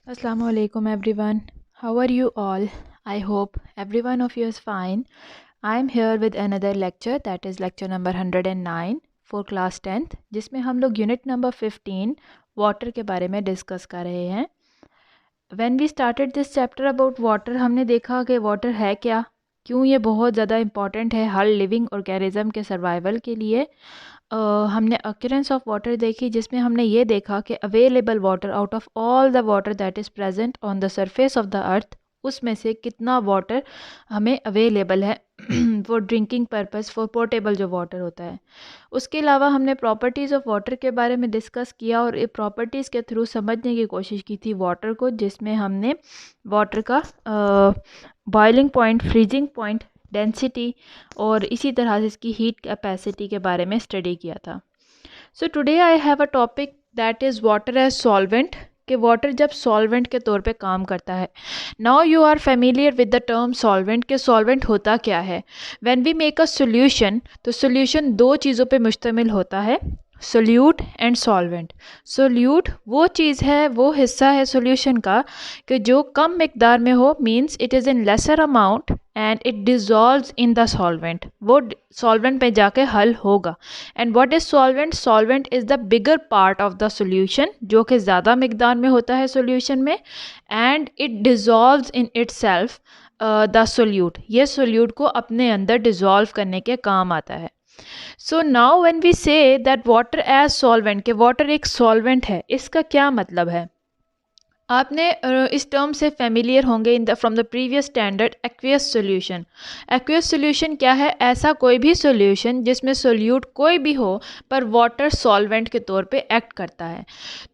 Assalamu alaikum everyone. How are you all? I hope every one of you is fine. I am here with another lecture, that is lecture number 109 for class 10th, जिसमें हम लोग unit number 15 water के बारे में discuss कर रहे हैं. When we started this chapter about water, हमने देखा कि वाटर है क्या, क्यों ये बहुत ज़्यादा इम्पॉर्टेंट है हर लिविंग ऑर्गेनिज्म के सर्वाइवल के लिए. हमने अक्यूरेंस ऑफ वाटर देखी, जिसमें हमने ये देखा कि available water out of all the water that is present on the surface of the earth, उसमें से कितना वाटर हमें अवेलेबल है for drinking purpose, for portable जो वाटर होता है. उसके अलावा हमने प्रॉपर्टीज़ ऑफ वाटर के बारे में डिस्कस किया और ये प्रॉपर्टीज़ के थ्रू समझने की कोशिश की थी वाटर को, जिसमें हमने वाटर का boiling point, freezing point, density और इसी तरह से इसकी हीट कैपेसिटी के बारे में स्टडी किया था. So today I have a topic that is water as solvent, कि वाटर जब सॉल्वेंट के तौर पे काम करता है. Now you are familiar with the term solvent, कि सॉल्वेंट होता क्या है. When we make a solution, तो सॉल्यूशन दो चीज़ों पे मुश्तमिल होता है, सोल्यूट एंड सॉल्वेंट. सोल्यूट वो चीज़ है, वो हिस्सा है सॉल्यूशन का कि जो कम मिकदार में हो, means it is in lesser amount and it dissolves in the solvent, वो सॉल्वेंट पे जाके हल होगा. And what is solvent? Solvent is the bigger part of the solution, जो कि ज़्यादा मिकदार में होता है सॉल्यूशन में, and it dissolves in itself the solute. ये सोल्यूट को अपने अंदर डिज़ोल्व करने के काम आता है. So now when we say that water as solvent, के वाटर एक सॉल्वेंट है, इसका क्या मतलब है? आपने इस टर्म से फेमिलियर होंगे in the from the previous standard, aqueous solution. Aqueous solution क्या है? ऐसा कोई भी सॉल्यूशन जिसमें सोल्यूट कोई भी हो पर वाटर सॉल्वेंट के तौर पे एक्ट करता है.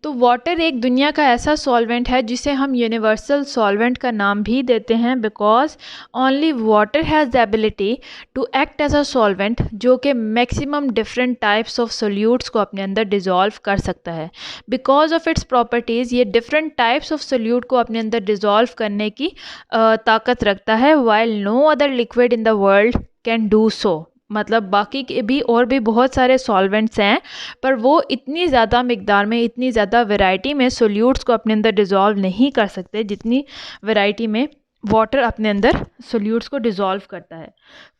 तो वाटर एक दुनिया का ऐसा सॉल्वेंट है जिसे हम यूनिवर्सल सॉल्वेंट का नाम भी देते हैं, because only water has the ability to act as a solvent, जो कि maximum different types of solutes को अपने अंदर डिज़ोल्व कर सकता है. बिकॉज ऑफ इट्स प्रॉपर्टीज़ ये डिफरेंट टाइप्स ऑफ सोल्यूट को अपने अंदर डिज़ोल्व करने की ताकत रखता है, while no other liquid in the world can do so. मतलब बाकी के भी और भी बहुत सारे सॉल्वेंट्स हैं, पर वो इतनी ज़्यादा मिकदार में, इतनी ज़्यादा वैरायटी में सोल्यूट्स को अपने अंदर डिज़ोल्व नहीं कर सकते जितनी वैरायटी में वाटर अपने अंदर सोल्यूट्स को डिज़ोल्व करता है.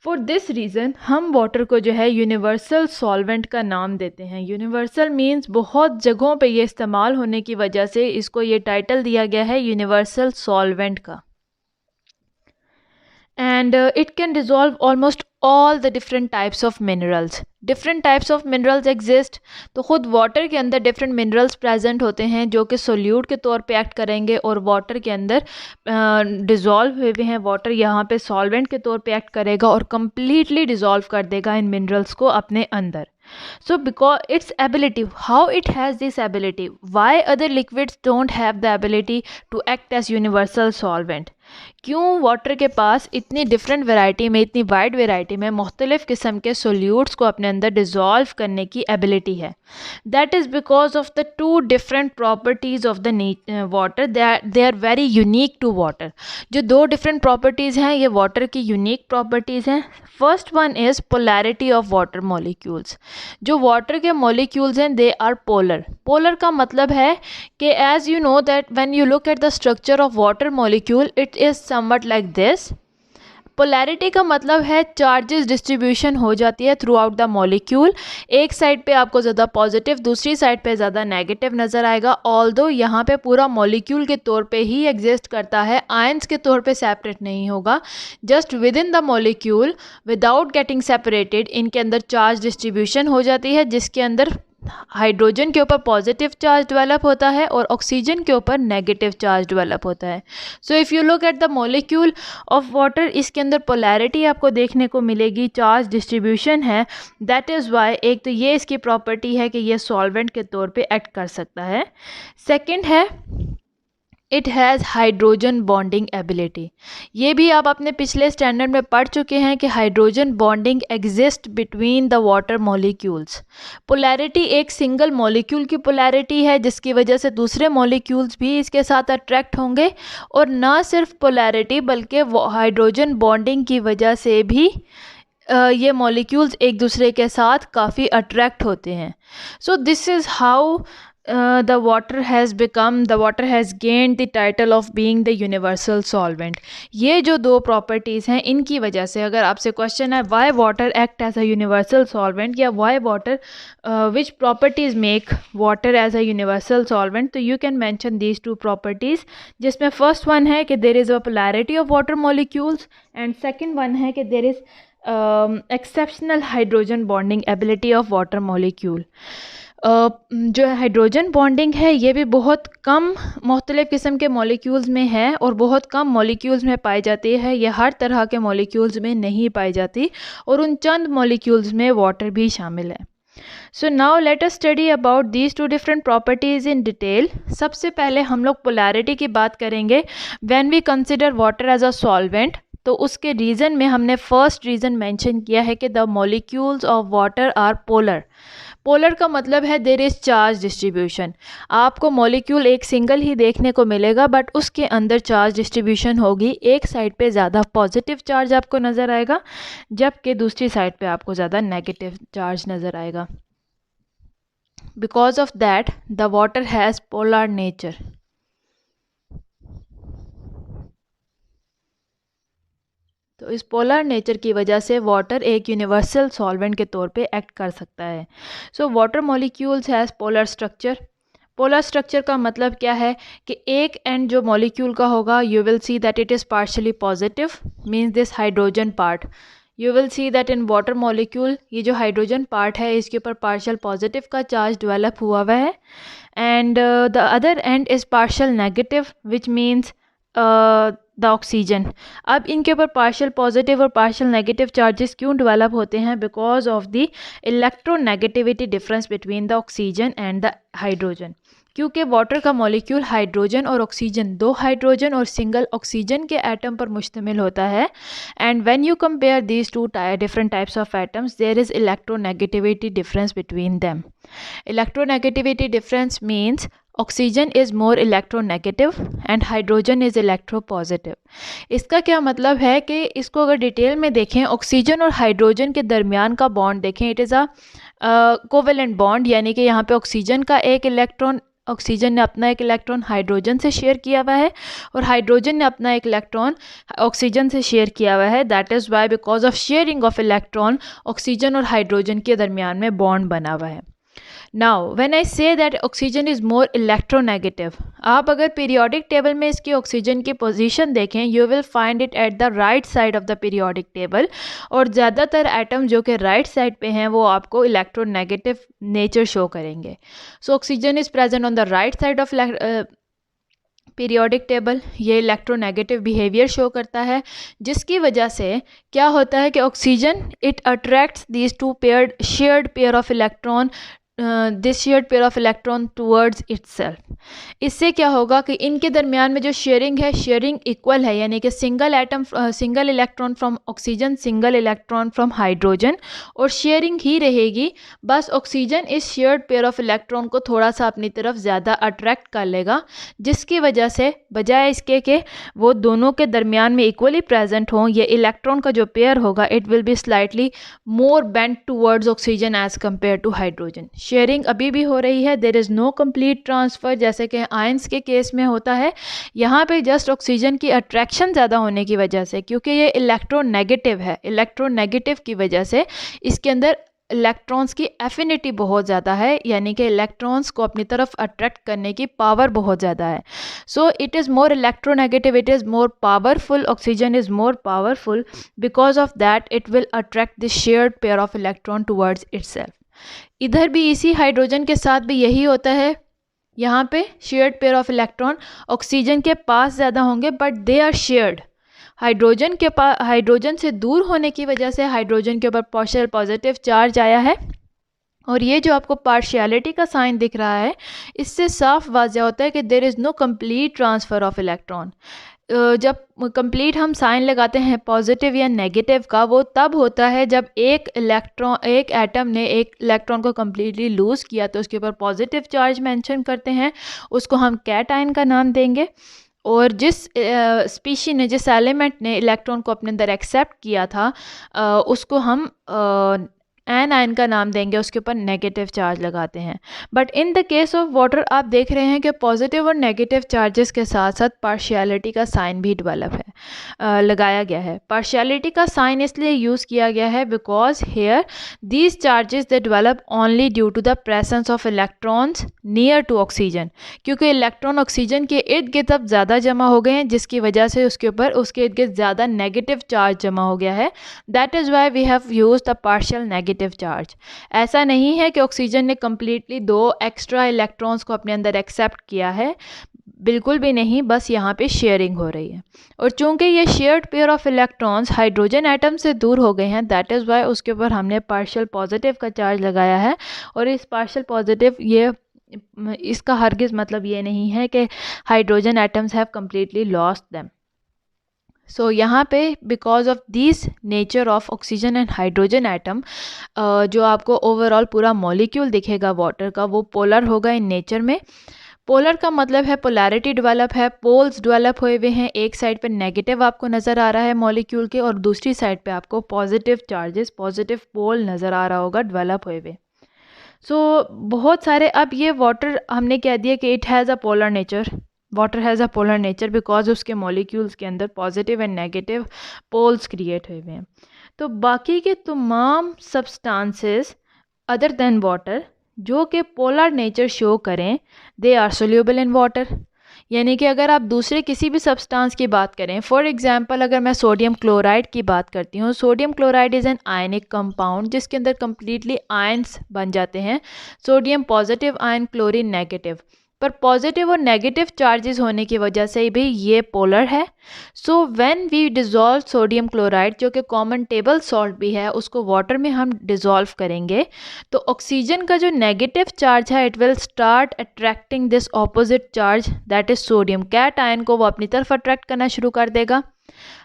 फॉर दिस रीज़न हम वाटर को जो है यूनिवर्सल सॉल्वेंट का नाम देते हैं. यूनिवर्सल मींस बहुत जगहों पे ये इस्तेमाल होने की वजह से इसको ये टाइटल दिया गया है यूनिवर्सल सॉल्वेंट का. and it can dissolve almost all the different types of minerals. different types of minerals exist. तो ख़ुद वाटर के अंदर different minerals present होते हैं जो कि सोल्यूट के तौर पे एक्ट करेंगे और वाटर के अंदर डिज़ोल्व हुए हुए हैं. वाटर यहाँ पे सॉल्वेंट के तौर पे एक्ट करेगा और कम्प्लीटली डिज़ोल्व कर देगा इन मिनरल्स को अपने अंदर. So because its ability, how it has this ability, why other liquids don't have the ability to act as universal solvent? क्यों वाटर के पास इतनी डिफरेंट वैरायटी में, इतनी वाइड वैरायटी में मुख्तलिफ़ किस्म के सोल्यूट्स को अपने अंदर डिज़ोल्व करने की एबिलिटी है? That is because of the two different properties of the water, they are very unique to water. जो दो डिफरेंट प्रॉपर्टीज़ हैं ये वाटर की यूनिक प्रॉपर्टीज़ हैं. First one is polarity of water molecules. जो वाटर के molecules हैं they are polar. Polar का मतलब है कि as you know that when you look at the structure of water molecule it is something like this. Polarity का मतलब है चार्जेस डिस्ट्रीब्यूशन हो जाती है थ्रू आउट द मॉलिक्यूल. एक साइड पे आपको ज़्यादा पॉजिटिव, दूसरी साइड पे ज़्यादा नेगेटिव नज़र आएगा. ऑल्दो यहाँ पे पूरा मॉलिक्यूल के तौर पे ही एग्जिस्ट करता है, आयंस के तौर पे सेपरेट नहीं होगा. Just with in the molecule without getting separated इनके अंदर चार्ज डिस्ट्रीब्यूशन हो जाती है, जिसके अंदर हाइड्रोजन के ऊपर पॉजिटिव चार्ज डेवलप होता है और ऑक्सीजन के ऊपर नेगेटिव चार्ज डेवलप होता है. So if you look at the molecule of water, इसके अंदर पोलैरिटी आपको देखने को मिलेगी, चार्ज डिस्ट्रीब्यूशन है. दैट इज़ वाई एक तो ये इसकी प्रॉपर्टी है कि ये सॉल्वेंट के तौर पे एक्ट कर सकता है. सेकंड है it has hydrogen bonding ability. ये भी आप अपने पिछले स्टैंडर्ड में पढ़ चुके हैं कि hydrogen bonding exist between the water molecules. Polarity एक सिंगल मॉलिक्यूल की पोलैरिटी है जिसकी वजह से दूसरे मॉलिक्यूल्स भी इसके साथ अट्रैक्ट होंगे, और ना सिर्फ पोलैरिटी बल्कि हाइड्रोजन बॉन्डिंग की वजह से भी ये मॉलिक्यूल्स एक दूसरे के साथ काफ़ी अट्रैक्ट होते हैं. सो this is how the water has gained the title of being the universal solvent. ये जो दो प्रॉपर्टीज़ हैं इनकी वजह से, अगर आपसे क्वेश्चन है why water act as a universal solvent या why water which properties make water as a universal solvent, तो you can mention these two properties, जिसमें first one है कि there is a polarity of water molecules and second one है कि there is exceptional hydrogen bonding ability of water molecule. जो hydrogen bonding है ये भी बहुत कम मुख्तलिफ़ किस्म के मॉलिक्यूल्स में है और बहुत कम मॉलिक्यूल्स में पाई जाती है, ये हर तरह के मॉलिक्यूल्स में नहीं पाई जाती और उन चंद मॉलिक्यूल्स में वाटर भी शामिल है. So now let us study about these two different properties in detail. सबसे पहले हम लोग पोलैरिटी की बात करेंगे. When we consider water as a solvent, तो उसके रीज़न में हमने फर्स्ट रीज़न मेंशन किया है कि the molecules of water are polar. Polar का मतलब है देयर इज़ चार्ज डिस्ट्रीब्यूशन. आपको मॉलिक्यूल एक सिंगल ही देखने को मिलेगा बट उसके अंदर चार्ज डिस्ट्रीब्यूशन होगी. एक साइड पे ज़्यादा पॉजिटिव चार्ज आपको नज़र आएगा जबकि दूसरी साइड पे आपको ज़्यादा नेगेटिव चार्ज नज़र आएगा. Because of that the water has polar nature. तो इस पोलर नेचर की वजह से वाटर एक यूनिवर्सल सॉल्वेंट के तौर पे एक्ट कर सकता है. So water molecules has polar structure. Polar structure का मतलब क्या है कि एक एंड जो मॉलिक्यूल का होगा you will see that it is partially positive, means this hydrogen part. You will see that in water molecule ये जो हाइड्रोजन पार्ट है इसके ऊपर पार्शल पॉजिटिव का चार्ज डेवलप हुआ हुआ है and the other and is partial negative which means the oxygen. अब इनके ऊपर पार्शियल पॉजिटिव और पार्शियल नेगेटिव चार्जेस क्यों डेवलप होते हैं? Because of the electronegativity difference between the oxygen and the hydrogen. क्योंकि वाटर का मॉलिक्यूल हाइड्रोजन और ऑक्सीजन, दो हाइड्रोजन और सिंगल ऑक्सीजन के एटम पर मुश्तमिल होता है. And when you compare these two different types of atoms there is electronegativity difference between them. Electronegativity difference means oxygen is more electronegative and hydrogen is electropositive. इसका क्या मतलब है कि इसको अगर डिटेल में देखें, ऑक्सीजन और हाइड्रोजन के दरमियान का बॉन्ड देखें, it is a covalent bond, यानी कि यहाँ पे ऑक्सीजन का एक इलेक्ट्रॉन, ऑक्सीजन ने अपना एक इलेक्ट्रॉन हाइड्रोजन से शेयर किया हुआ है और हाइड्रोजन ने अपना एक इलेक्ट्रॉन ऑक्सीजन से शेयर किया हुआ है. That is why because of sharing of electron oxygen और हाइड्रोजन के दरमियान में बॉन्ड बना हुआ है. Now when I say that oxygen is more electronegative, आप अगर पीरियोडिक टेबल में इसकी ऑक्सीजन की पोजीशन देखें you will find it at the right side of the periodic table. और ज़्यादातर एटम जो कि राइट साइड पे हैं वो आपको इलेक्ट्रोनेगेटिव नेचर शो करेंगे. So oxygen is present on the right side of periodic table. ये इलेक्ट्रोनेगेटिव बिहेवियर शो करता है, जिसकी वजह से क्या होता है कि oxygen it attracts these two paired shared pair of electron, this shared pair of electron towards itself. इससे क्या होगा कि इनके दरमियान में जो शेयरिंग है, शेयरिंग इक्वल है, यानी कि single atom single electron from oxygen, single electron from hydrogen, और शेयरिंग ही रहेगी. बस ऑक्सीजन इस शेयर्ड पेयर ऑफ इलेक्ट्रॉन को थोड़ा सा अपनी तरफ ज़्यादा अट्रैक्ट कर लेगा, जिसकी वजह से बजाय इसके कि वो दोनों के दरमियान में इक्वली प्रेजेंट हों, ये इलेक्ट्रॉन का जो पेयर होगा it will be slightly more bent towards oxygen as compared to hydrogen. Sharing अभी भी हो रही है, there is no complete transfer जैसे कि आयंस के केस में होता है. यहाँ पे जस्ट ऑक्सीजन की अट्रैक्शन ज़्यादा होने की वजह से, क्योंकि ये इलेक्ट्रोनेगेटिव है, इलेक्ट्रोनेगेटिव की वजह से इसके अंदर इलेक्ट्रॉन्स की एफिनिटी बहुत ज़्यादा है, यानी कि इलेक्ट्रॉन्स को अपनी तरफ अट्रैक्ट करने की पावर बहुत ज़्यादा है. So it is more electronegative, it is more powerful, oxygen is more powerful, because of that it will attract this shared pair of electron towards itself. इधर भी इसी हाइड्रोजन के साथ भी यही होता है. यहाँ पे shared pair of electron oxygen के पास ज़्यादा होंगे but they are shared. Hydrogen के पास, हाइड्रोजन से दूर होने की वजह से हाइड्रोजन के ऊपर पार्शियल पॉजिटिव चार्ज आया है. और ये जो आपको पार्शियलिटी का साइन दिख रहा है, इससे साफ वाज़ह होता है कि there is no complete transfer of electron. जब कंप्लीट हम साइन लगाते हैं पॉजिटिव या नेगेटिव का, वो तब होता है जब एक एटम ने एक इलेक्ट्रॉन को कम्प्लीटली लूज़ किया तो उसके ऊपर पॉजिटिव चार्ज मेंशन करते हैं, उसको हम कैटायन का नाम देंगे. और जिस स्पीशी ने, जिस एलिमेंट ने इलेक्ट्रॉन को अपने अंदर एक्सेप्ट किया था उसको हम एन आयन का नाम देंगे, उसके ऊपर नेगेटिव चार्ज लगाते हैं। But in the case of water आप देख रहे हैं कि पॉजिटिव और नेगेटिव चार्जेस के साथ साथ पार्शियलिटी का साइन भी डेवलप है, लगाया गया है। पार्शियलिटी का साइन इसलिए यूज़ किया गया है because here these charges they develop only due to the presence of electrons near to oxygen, क्योंकि इलेक्ट्रॉन ऑक्सीजन के इर्द गिर्द अब ज़्यादा जमा हो गए हैं, जिसकी वजह से उसके ऊपर उसके इर्द गिर्द ज़्यादा नेगेटिव चार्ज जमा हो गया है। That is why we have use the partial negative charge. ऐसा नहीं है कि ऑक्सीजन ने कम्प्लीटली 2 एक्स्ट्रा इलेक्ट्रॉन्स को अपने अंदर एक्सेप्ट किया है, बिल्कुल भी नहीं, बस यहाँ पे शेयरिंग हो रही है। और चूंकि ये shared pair of electrons hydrogen atom से दूर हो गए हैं, दैट इज़ वाई उसके ऊपर हमने पार्शियल पॉजिटिव का चार्ज लगाया है। और इस पार्शियल पॉजिटिव ये इसका हरगिज़ मतलब ये नहीं है कि hydrogen atoms have completely lost them. So यहाँ पे because of this nature of oxygen and hydrogen atom, जो आपको ओवरऑल पूरा मॉलिक्यूल दिखेगा वाटर का वो पोलर होगा इन नेचर में। पोलर का मतलब है पोलैरिटी डेवलप है, पोल्स डेवलप हुए हुए हैं। एक साइड पे नेगेटिव आपको नज़र आ रहा है मॉलिक्यूल के, और दूसरी साइड पे आपको पॉजिटिव चार्जेस, पॉजिटिव पोल नज़र आ रहा होगा डेवलप हुए हुए। सो बहुत सारे, अब ये वाटर हमने कह दिया कि it has a polar nature, water has a polar nature because उसके मॉलिक्यूल्स के अंदर positive and negative poles create हुए हुए हैं। तो बाकी के तमाम सब्सटेंसेस अदर देन वाटर जो कि पोलर नेचर शो करें, they are soluble in water. यानी कि अगर आप दूसरे किसी भी सब्सटेंस की बात करें, फॉर एग्जांपल अगर मैं सोडियम क्लोराइड की बात करती हूँ, sodium chloride is an ionic compound जिसके अंदर कम्प्लीटली आयन्स बन जाते हैं, sodium positive ion, chlorine negative. पर पॉजिटिव और नेगेटिव चार्जेस होने की वजह से भी ये पोलर है। So when we dissolve sodium chloride, जो कि कॉमन टेबल सॉल्ट भी है, उसको वाटर में हम डिज़ोल्व करेंगे तो ऑक्सीजन का जो नेगेटिव चार्ज है it will start attracting this opposite charge that is sodium. Cation को वो अपनी तरफ अट्रैक्ट करना शुरू कर देगा।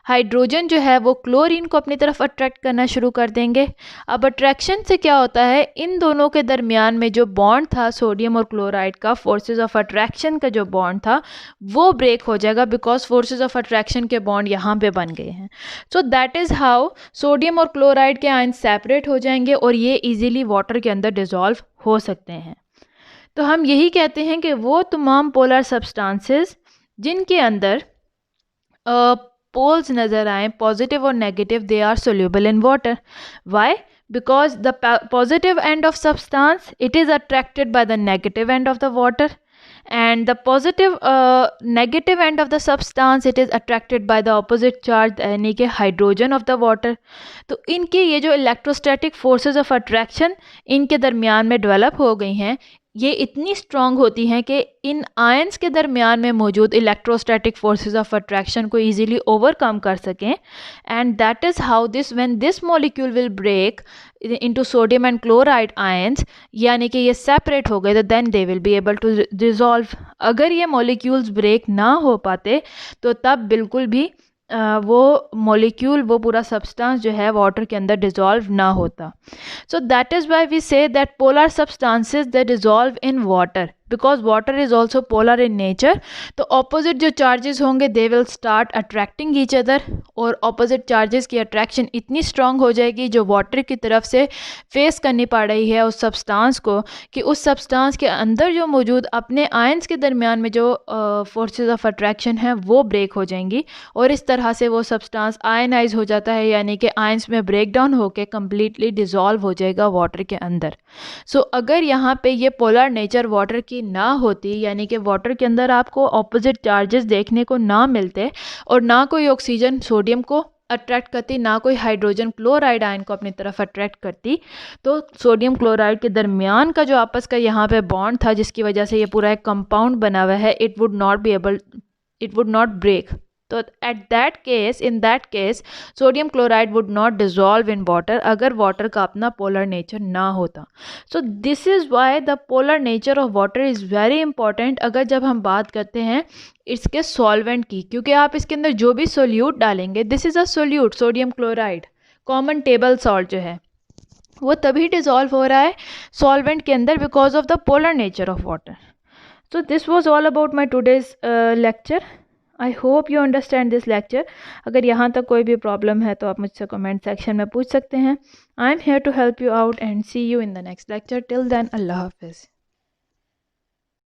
हाइड्रोजन जो है वो क्लोरीन को अपनी तरफ अट्रैक्ट करना शुरू कर देंगे। अब अट्रैक्शन से क्या होता है, इन दोनों के दरमियान में जो बॉन्ड था सोडियम और क्लोराइड का, फोर्सेस ऑफ अट्रैक्शन का जो बॉन्ड था वो ब्रेक हो जाएगा बिकॉज फोर्सेस ऑफ अट्रैक्शन के बॉन्ड यहाँ पे बन गए हैं। सो दैट इज़ हाउ सोडियम और क्लोराइड के आयन सेपरेट हो जाएंगे और ये इजीली वाटर के अंदर डिज़ोल्व हो सकते हैं। तो हम यही कहते हैं कि वो तमाम पोलर सब्सटेंसेस जिनके अंदर पोल्स नज़र आए, पॉजिटिव और negative, they are soluble in water. Why? Because the positive end of substance it is attracted by the negative end of the water, and the positive negative end of the substance it is attracted by the opposite charge यानी कि hydrogen of the water. तो इनके ये जो electrostatic forces of attraction इनके दरमियान में develop हो गई हैं, ये इतनी स्ट्रॉन्ग होती हैं कि इन आयंस के दरमियान में मौजूद इलेक्ट्रोस्टैटिक फोर्सेस ऑफ अट्रैक्शन को इजीली ओवरकम कर सकें। And that is how this when this molecule will break into sodium and chloride ions, यानी कि ये सेपरेट हो गए, तो then they will be able to dissolve. अगर ये मॉलिक्यूल्स ब्रेक ना हो पाते तो तब बिल्कुल भी वो मॉलिक्यूल, वो पूरा सब्सटेंस जो है वाटर के अंदर डिज़ोल्व ना होता। So that is why we say that polar substances they dissolve in water because water is also polar in nature. तो ऑपोजिट जो चार्जेस होंगे they will start attracting each other, और ऑपोजिट चार्जेस की attraction इतनी strong हो जाएगी जो water की तरफ से फेस करनी पड़ रही है उस सब्सटेंस को, कि उस सब्सटेंस के अंदर जो मौजूद अपने आयंस के दरमियान में जो फोर्सेस ऑफ अट्रैक्शन है वो ब्रेक हो जाएंगी, और इस तरह से वो सब्सटेंस आयनाइज हो जाता है, यानी कि आयंस में ब्रेक डाउन होकर कम्प्लीटली डिज़ोल्व हो जाएगा वाटर के अंदर। सो अगर यहाँ पे ये पोलर नेचर वाटर की ना होती, यानी कि वाटर के अंदर आपको ऑपोजिट चार्जेस देखने को ना मिलते और ना कोई ऑक्सीजन सोडियम को अट्रैक्ट करती, ना कोई हाइड्रोजन क्लोराइड आयन को अपनी तरफ अट्रैक्ट करती, तो सोडियम क्लोराइड के दरमियान का जो आपस का यहाँ पे बॉन्ड था जिसकी वजह से ये पूरा एक कंपाउंड बना हुआ है, इट वुड नॉट ब्रेक। तो in that case sodium chloride would not dissolve in water अगर वाटर का अपना पोलर नेचर ना होता। So this is why the polar nature of water is very important अगर जब हम बात करते हैं इसके सॉल्वेंट की, क्योंकि आप इसके अंदर जो भी सोल्यूट डालेंगे, this is a solute, sodium chloride common table salt जो है वो तभी डिज़ोल्व हो रहा है सॉल्वेंट के अंदर because of the polar nature of water. So this was all about my today's lecture. I hope you understand this lecture. अगर यहाँ तक कोई भी प्रॉब्लम है तो आप मुझसे कमेंट सेक्शन में पूछ सकते हैं। I am here to help you out and see you in the next lecture. Till then, अल्लाह हाफिज़।